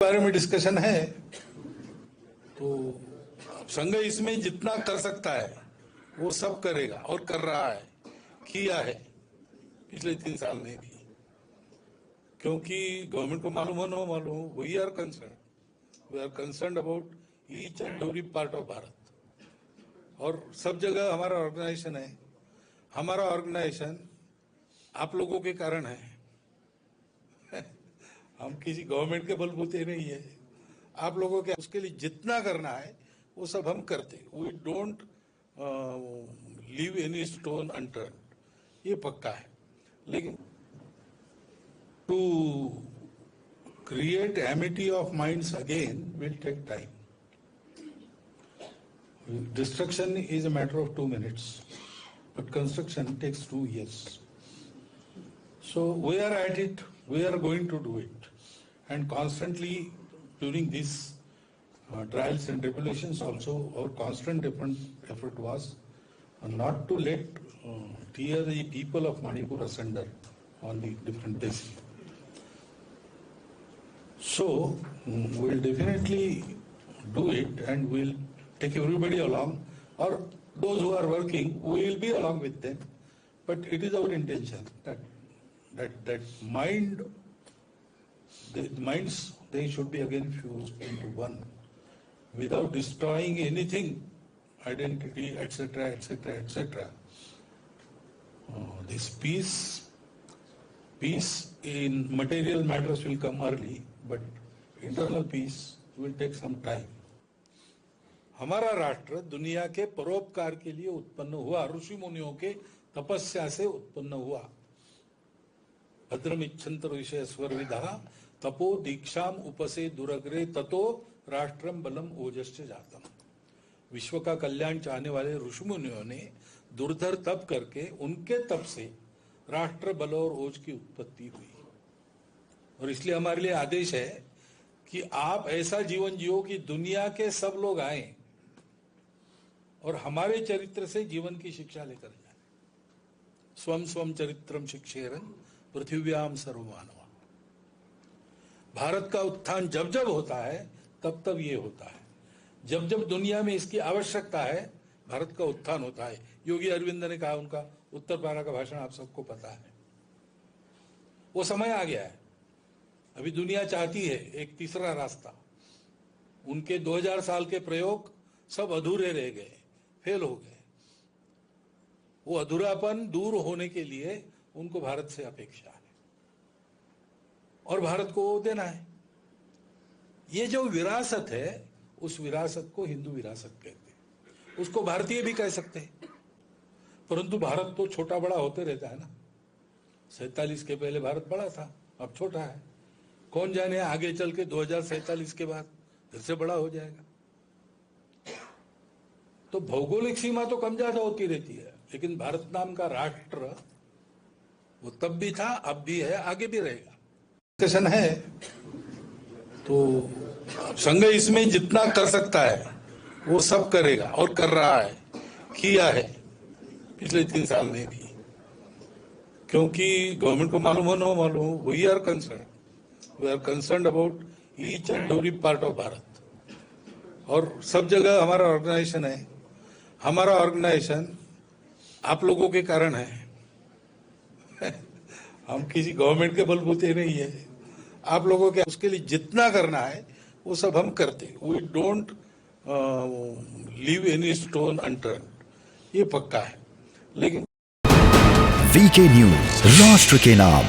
बारे में डिस्कशन है तो संघ इसमें जितना कर सकता है वो सब करेगा और कर रहा है, किया है पिछले 3 साल में भी, क्योंकि गवर्नमेंट को मालूम हो ना मालूम, we are concern about each and every part of Bharat. और सब जगह हमारा ऑर्गेनाइजेशन है। हमारा ऑर्गेनाइजेशन आप लोगों के कारण है। हम किसी गवर्नमेंट के बलबूते नहीं है, आप लोगों के, उसके लिए जितना करना है वो सब हम करते। We don't leave any stone unturn, ये पक्का है। लेकिन to create amity of minds again will take time. Destruction is a matter of 2 minutes, but construction takes 2 years. So we are at it, we are going to do it. And constantly during these trials and tribulations also, our constant effort was not to let tear the people of Manipur asunder on the different bases. So we'll definitely do it, and we'll take everybody along, or those who are working, we will be along with them. But it is our intention that minds, they should be again fused into one, without destroying anything, identity, etc., etc., etc. This peace in material matters will come early, but internal peace will take some time. हमारा राष्ट्र दुनिया के परोपकार के लिए उत्पन्न हुआ, ऋषि मुनियों के तपस्या से उत्पन्न हुआ। भद्रमिच्छन्त ऋषय स्वर्विदा तपो दीक्षाम उपसे दुरग्रे ततो राष्ट्रम बलम ओजश्च जातम। विश्व का कल्याण चाहने वाले ऋषि मुनियों ने दुर्धर तप करके, उनके तप से राष्ट्र बल और ओज की उत्पत्ति हुई। और इसलिए हमारे लिए आदेश है कि आप ऐसा जीवन जियो कि दुनिया के सब लोग आए और हमारे चरित्र से जीवन की शिक्षा लेकर जाए। स्वम स्वम चरित्रम शिक्षेरन पृथिव्याम सर्वमानवा। भारत का उत्थान जब जब होता है तब तब ये होता है। जब जब दुनिया में इसकी आवश्यकता है, भारत का उत्थान होता है। योगी अरविंद ने कहा, उनका उत्तर पारा का भाषण आप सबको पता है। वो समय आ गया है। अभी दुनिया चाहती है एक तीसरा रास्ता। उनके 2000 साल के प्रयोग सब अधूरे रह गए, फेल हो गए। वो अधूरापन दूर होने के लिए उनको भारत से अपेक्षा है, और भारत को वो देना है। ये जो विरासत है, उस विरासत को हिंदू विरासत कहते हैं। उसको भारतीय भी कह सकते हैं, परंतु भारत तो छोटा बड़ा होते रहता है ना। 47 के पहले भारत बड़ा था, अब छोटा है। कौन जाने आगे चल के 2047 के बाद फिर से बड़ा हो जाएगा। तो भौगोलिक सीमा तो कम ज्यादा होती रहती है, लेकिन भारत नाम का राष्ट्र वो तब भी था, अब भी है, आगे भी रहेगा। डिस्कशन है तो संघ इसमें जितना कर सकता है वो सब करेगा और कर रहा है, किया है पिछले 3 साल में भी, क्योंकि गवर्नमेंट को मालूम हो ना मालूम, we are concern about each and every part of Bharat. और सब जगह हमारा ऑर्गेनाइजेशन है। हमारा ऑर्गेनाइजेशन आप लोगों के कारण है। हम किसी गवर्नमेंट के बलबूते नहीं है, आप लोगों के, उसके लिए जितना करना है वो सब हम करते। We don't leave any stone unturn, ये पक्का है। लेकिन वीके न्यूज, राष्ट्र के नाम।